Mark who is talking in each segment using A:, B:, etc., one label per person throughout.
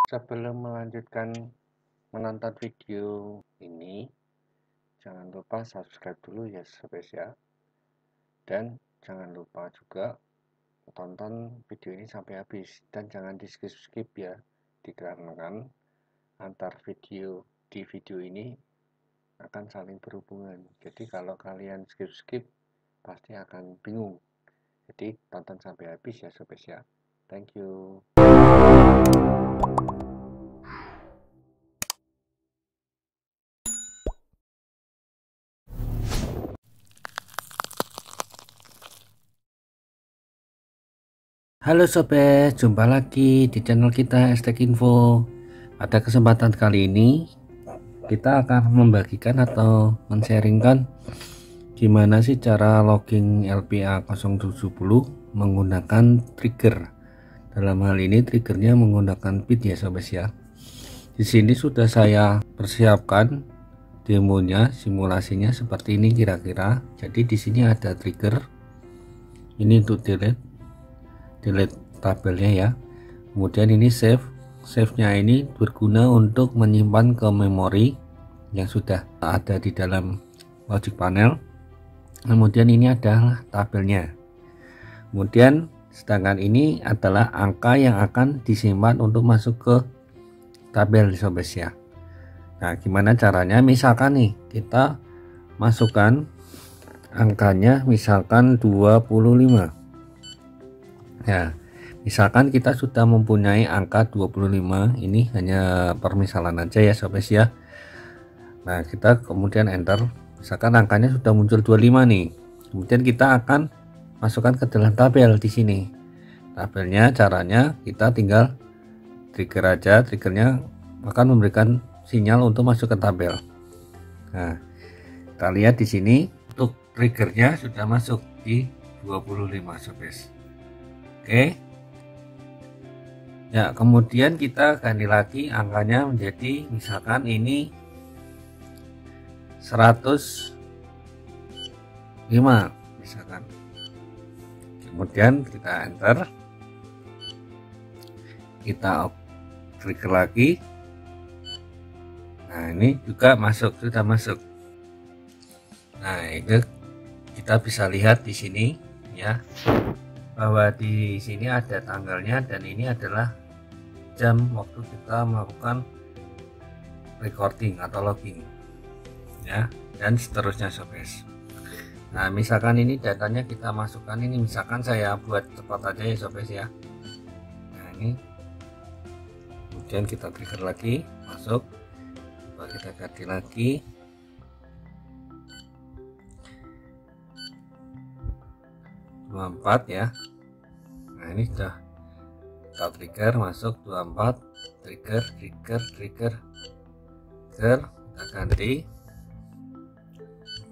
A: Sebelum melanjutkan menonton video ini, jangan lupa subscribe dulu ya sobat ya. Dan jangan lupa juga tonton video ini sampai habis. Dan jangan di skip ya, dikarenakan antar video di video ini akan saling berhubungan. Jadi kalau kalian skip pasti akan bingung. Jadi tonton sampai habis ya sobat ya. Thank you. Halo sobat, jumpa lagi di channel kita Estek Info. Pada kesempatan kali ini kita akan membagikan atau men-sharingkan gimana sih cara logging LPA 070 menggunakan trigger. Dalam hal ini triggernya menggunakan bit ya sobat ya. Di sini sudah saya persiapkan demonya, simulasinya seperti ini kira-kira. Jadi di sini ada trigger. Ini untuk delete tabelnya ya. Kemudian ini save-nya ini berguna untuk menyimpan ke memori yang sudah ada di dalam logic panel. Kemudian ini adalah tabelnya. Kemudian sedangkan ini adalah angka yang akan disimpan untuk masuk ke tabel sobat ya. Nah, gimana caranya? Misalkan nih kita masukkan angkanya misalkan 25. Ya, misalkan kita sudah mempunyai angka 25, ini hanya permisalan aja ya sobat ya. Nah, kita kemudian enter, misalkan angkanya sudah muncul 25 nih. Kemudian kita akan masukkan ke dalam tabel di sini. Tabelnya caranya kita tinggal trigger aja, triggernya akan memberikan sinyal untuk masuk ke tabel. Nah, kita lihat di sini untuk triggernya sudah masuk di 25 sobat. Oke ya, kemudian kita ganti lagi angkanya menjadi misalkan ini 105 misalkan. Kemudian kita enter, kita trigger lagi. Nah, ini juga masuk, sudah masuk. Nah, itu kita bisa lihat di sini ya, bahwa di sini ada tanggalnya dan ini adalah jam waktu kita melakukan recording atau logging ya, dan seterusnya sobat. Nah, misalkan ini datanya kita masukkan, ini misalkan saya buat cepat aja ya sobat ya. Nah, ini kemudian kita trigger lagi, masuk, coba kita ganti lagi. Ya. Nah, ini sudah kita trigger masuk 24, trigger kita ganti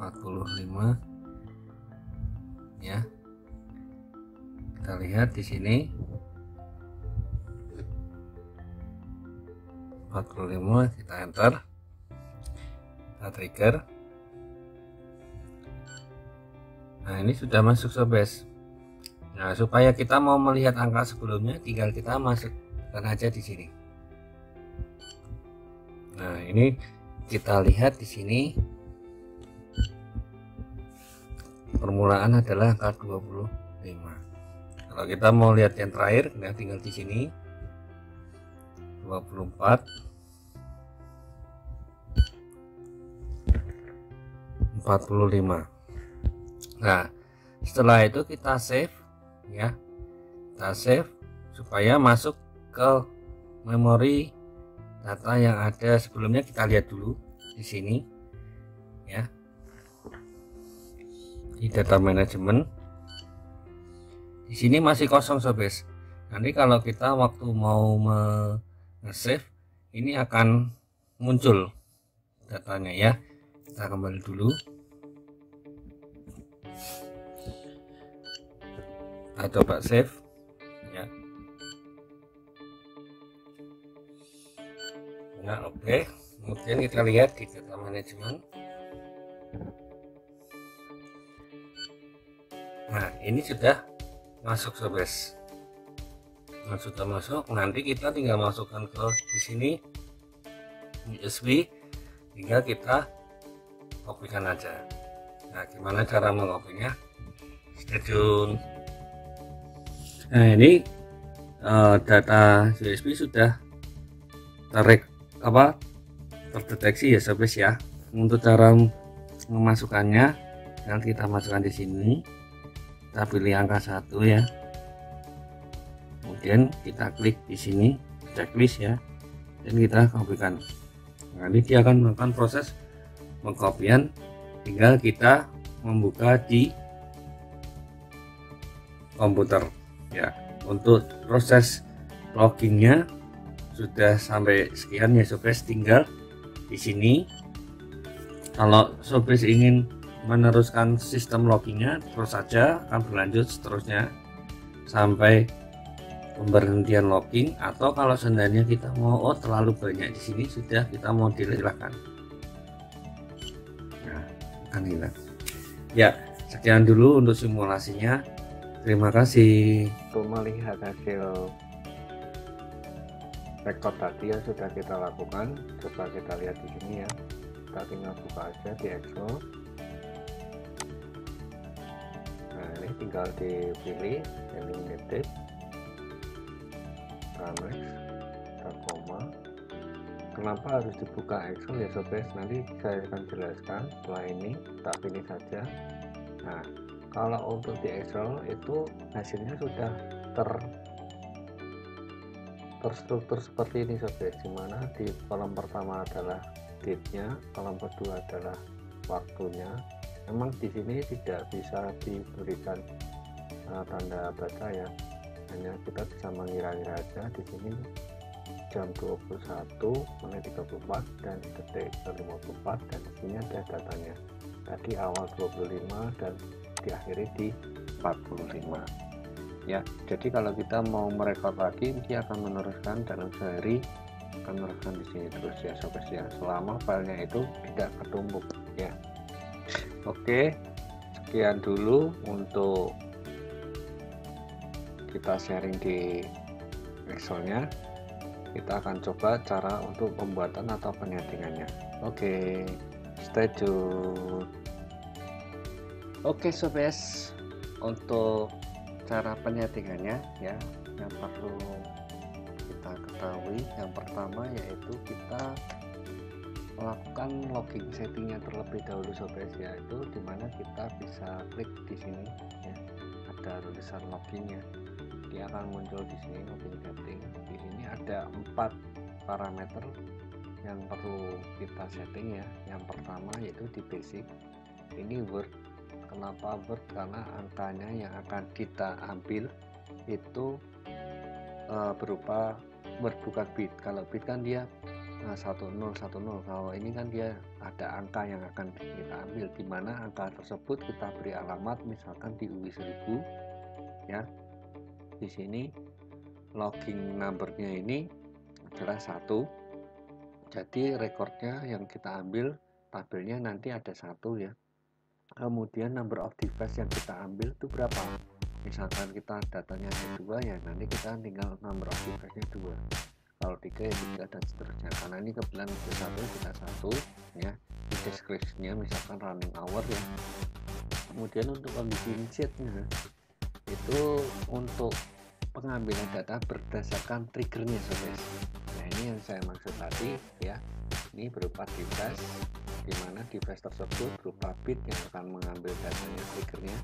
A: 45 ya. Kita lihat di sini 45, kita enter, kita trigger. Nah, ini sudah masuk sobat. Nah, supaya kita mau melihat angka sebelumnya, tinggal kita masukkan aja di sini. Nah, ini kita lihat di sini permulaan adalah angka 25. Kalau kita mau lihat yang terakhir, nah tinggal di sini 24, 45. Nah, setelah itu kita save ya, kita save supaya masuk ke memori data yang ada sebelumnya. Kita lihat dulu di sini ya, di data manajemen. Di sini masih kosong sobat. Nanti kalau kita waktu mau nge-save ini akan muncul datanya ya. Kita kembali dulu. Kita coba save ya. Nah, oke. Kemudian kita lihat di data manajemen. Nah, ini sudah masuk sobat. Nah, sudah masuk, nanti kita tinggal masukkan ke di sini USB, tinggal kita kopikan aja. Nah, gimana cara mengopinya? Stay tune. Nah, ini data USB sudah terdeteksi ya sobat ya. Untuk cara memasukkannya, yang kita masukkan di sini, kita pilih angka 1 ya, kemudian kita klik di sini checklist ya, dan kita kopikan. Nanti dia akan melakukan proses pengkopian, tinggal kita membuka di komputer ya. Untuk proses loggingnya sudah sampai sekian ya sobat, tinggal di sini. Kalau sobat ingin meneruskan sistem loggingnya, terus saja akan berlanjut seterusnya sampai pemberhentian logging, atau kalau seandainya kita mau terlalu banyak di sini, sudah kita mau silahkan. Nah, akan hilang. Ya, sekian dulu untuk simulasinya. Terima kasih.
B: Untuk melihat hasil record tadi yang sudah kita lakukan, coba kita lihat di sini ya. Kita tinggal buka aja di Excel. Nah, ini tinggal dipilih eliminated, Tramex, koma. Kenapa harus dibuka Excel ya sobat? Nanti saya akan jelaskan setelah ini. Kita pilih saja. Nah, kalau untuk di Excel itu hasilnya sudah terstruktur seperti ini sobat, dimana di kolom pertama adalah date-nya, kolom kedua adalah waktunya. Memang di sini tidak bisa diberikan tanda baca ya, hanya kita bisa mengira-ngira aja. Di sini jam 21:34 dan detik 54, dan di sini ada datanya. Tadi awal 25 dan diakhiri di 45 ya. Jadi kalau kita mau merekod lagi, dia akan meneruskan dalam sehari, akan meneruskan di sini terus ya sobat ya, selama filenya itu tidak ketumpuk ya. Oke, sekian dulu untuk kita sharing di Excelnya. Kita akan coba cara untuk pembuatan atau penyetingannya. Oke, stay tune. Oke sobat, untuk cara penyetingannya ya, yang perlu kita ketahui yang pertama yaitu kita melakukan logging settingnya terlebih dahulu sobat, yaitu dimana kita bisa klik di sini ya, ada tulisan loggingnya, dia akan muncul di sini logging setting. Di sini ada 4 parameter yang perlu kita setting ya. Yang pertama yaitu di basic, ini word. Kenapa word? Karena angkanya yang akan kita ambil itu berupa word, bukan bit. Kalau bit kan dia 1010. Kalau ini kan dia ada angka yang akan kita ambil, di mana angka tersebut kita beri alamat misalkan di UI 1000 ya. Di sini logging numbernya ini adalah 1, jadi rekornya yang kita ambil tabelnya nanti ada 1 ya. Kemudian number of device yang kita ambil itu berapa, misalkan kita datanya ada 2 ya, nanti kita tinggal number of device nya 2, kalau 3 ya 3 dan seterusnya. Karena ini kebetulan ada 1, kita 1 ya. Di description-nya misalkan running hour ya. Kemudian untuk kondisi sheet-nya itu untuk pengambilan data berdasarkan triggernya sobat. Nah, ini yang saya maksud tadi ya, ini berupa device, dimana device tersebut berupa bit yang akan mengambil datanya, triggernya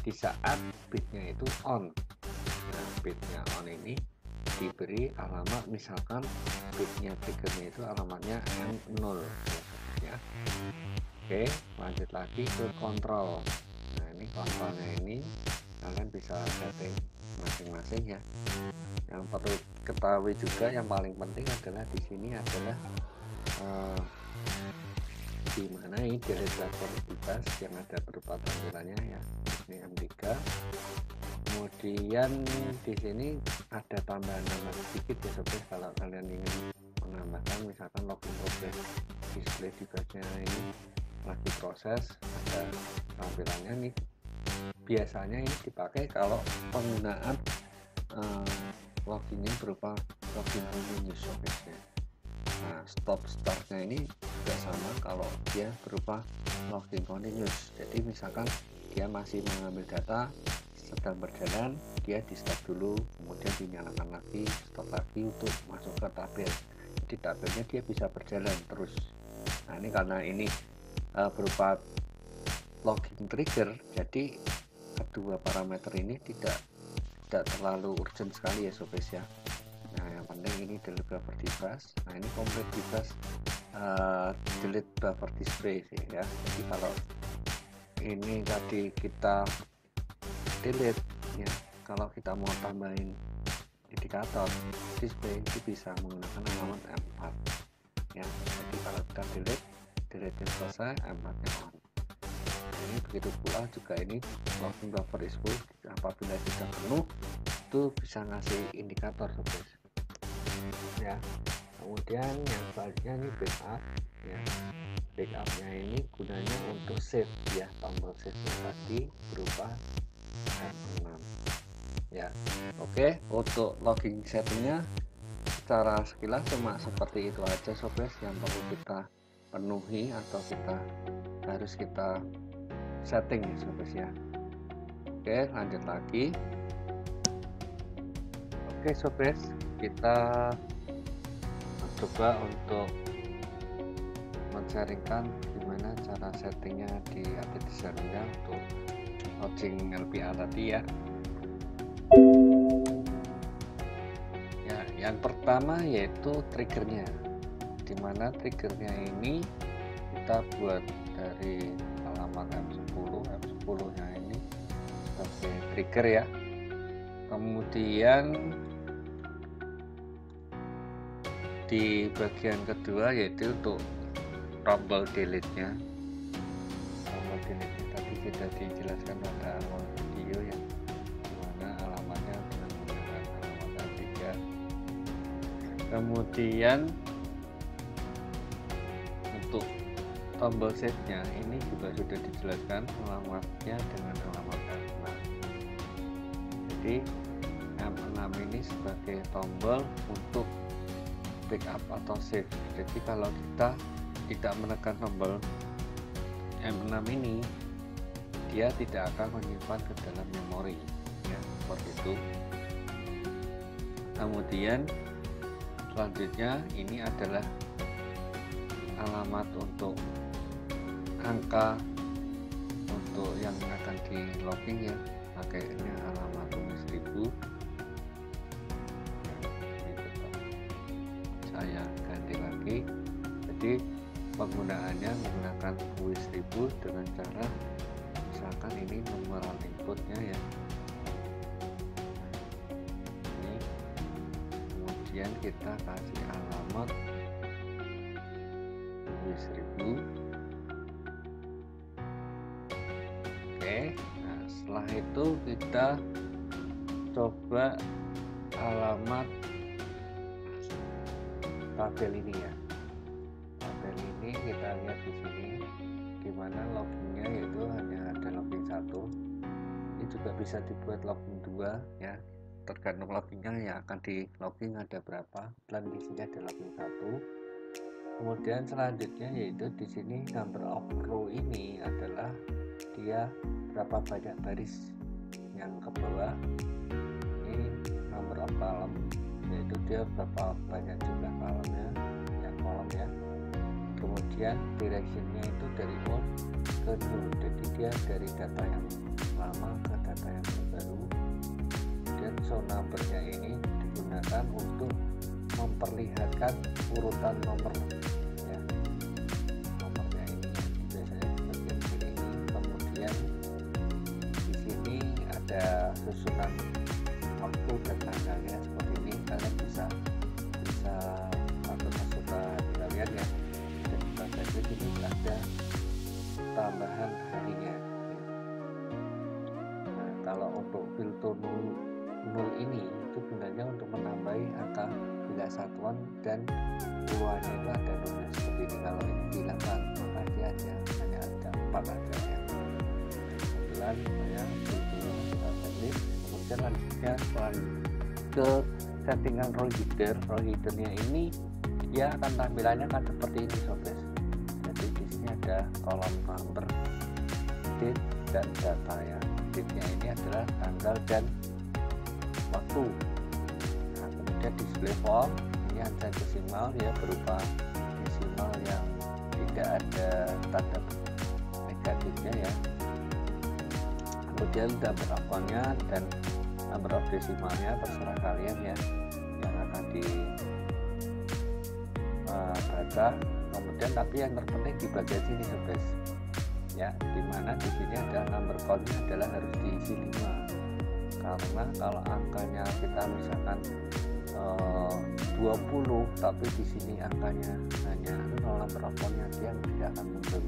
B: di saat bitnya itu on. Nah, bitnya on ini diberi alamat, misalkan bitnya triggernya itu alamatnya M0 ya. Oke, lanjut lagi ke kontrol. Nah, ini kontrolnya ini kalian bisa setting masing-masing ya. Yang perlu ketahui juga yang paling penting adalah di sini adalah di mana ini delete rekorditas yang ada berupa tampilannya ya, ini M3. Kemudian di sini ada tambahan sedikit ya sobat, kalau kalian ingin menambahkan misalkan login progress display device-nya ini lagi proses, ada tampilannya nih. Biasanya ini dipakai kalau penggunaan loginnya berupa login continuous sobat ya. Nah, stop startnya ini juga sama kalau dia berupa login continuous. Jadi misalkan dia masih mengambil data sedang berjalan, dia di stop dulu, kemudian dinyalakan lagi, stop lagi untuk masuk ke tabel. Jadi tabelnya dia bisa berjalan terus. Nah, ini karena ini berupa login trigger, jadi kedua parameter ini tidak terlalu urgent sekali ya sobat ya. Nah, yang penting ini delete buffer device. Nah, ini complete device delete buffer display sih ya. Jadi kalau ini tadi kita delete ya, kalau kita mau tambahin indikator display itu bisa menggunakan alamat M4 ya. Jadi kalau kita delete selesai, M4 nya on. Ini begitu pula juga ini login buffer is full, apabila sudah penuh itu bisa ngasih indikator sobat ya. Kemudian yang selanjutnya ini backup ya. Backupnya ini gunanya untuk save ya, tombol save tadi berupa F6 ya. Oke, untuk logging settingnya secara sekilas cuma seperti itu aja sobat yang perlu kita penuhi atau harus kita setting ya sobat ya. Oke, lanjut lagi. Oke sobat, kita coba untuk men-sharingkan gimana cara settingnya di update desainnya untuk logging LPA tadi ya. Ya, yang pertama yaitu triggernya, dimana triggernya ini kita buat dari alamat M10 nya ini sebagai trigger ya. Kemudian di bagian kedua yaitu untuk tombol delete nya. Tombol delete nya tadi sudah dijelaskan pada awal video ya, dimana alamatnya dengan menggunakan alamat A3. Kemudian untuk tombol save nya ini juga sudah dijelaskan alamatnya dengan alamat M6. Jadi M6 ini sebagai tombol untuk backup atau save. Jadi kalau kita tidak menekan tombol M6 ini, dia tidak akan menyimpan ke dalam memori ya, seperti itu. Kemudian selanjutnya ini adalah alamat untuk angka untuk yang akan di logging ya, pakainya alamat 1000. Saya ganti lagi, jadi penggunaannya menggunakan UI1000 dengan cara misalkan ini numeral inputnya ya, ini kemudian kita kasih alamat UI1000. Oke, nah setelah itu kita coba alamat tabel ini ya. Tabel ini kita lihat di sini, dimana loginnya yaitu hanya ada login 1. Ini juga bisa dibuat login 2 ya, tergantung loginnya yang akan di logging ada berapa. Dan di sini ada login 1. Kemudian selanjutnya yaitu di sini number of row ini adalah dia berapa banyak baris yang ke bawah. Ini number of column, yaitu dia berapa banyak jumlah kolomnya ya. Kemudian directionnya itu dari old ke new, jadi dia dari data yang lama ke data yang terbaru. Dan show numbernya ini digunakan untuk memperlihatkan urutan nomor ya, nomornya ini biasanya sebagian kiri ini. Kemudian di sini ada susunan waktu dan tanggalnya seperti ini. Kalian bisa masuk ke kalian ya, dan pada sini ada tambahan harinya. Nah, kalau untuk filter 0 ini itu gunanya untuk menambahi angka bila satuan dan puluhannya itu ada 0 seperti ini. Kalau ini dihilangkan maka dia hanya ada 4 aja ya. Kemudian saya filter teknis. Kemudian lanjutnya ke settingan row headernya ini ya akan tampilannya kan seperti ini sobat. Jadi di sini ada kolom number, date dan data ya. Date-nya ini adalah tanggal dan waktu. Nah, kemudian display form ini unsigned desimal ya, berupa desimal yang tidak ada tanda negatifnya ya. Kemudian number of account-nya dan number of desimalnya terserah kalian ya yang akan dibaca. Kemudian tapi yang terpenting di bagian sini sobat ya, dimana di sini adalah number count-nya adalah harus diisi 5, karena kalau angkanya kita misalkan 20 tapi di sini angkanya hanya 0, number of count-nya dia tidak akan muncul.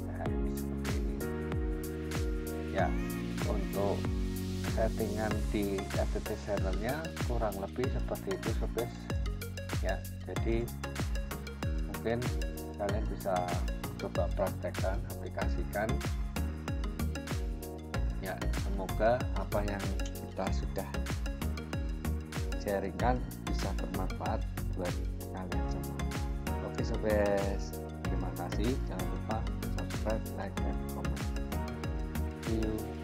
B: Nah, ini seperti ini ya. Untuk settingan di FTP servernya kurang lebih seperti itu sobat ya. Jadi mungkin kalian bisa coba praktekkan, aplikasikan ya. Semoga apa yang kita sudah sharingkan bisa bermanfaat buat kalian semua. Oke sobat, terima kasih, jangan lupa subscribe, like, dan comment. See you.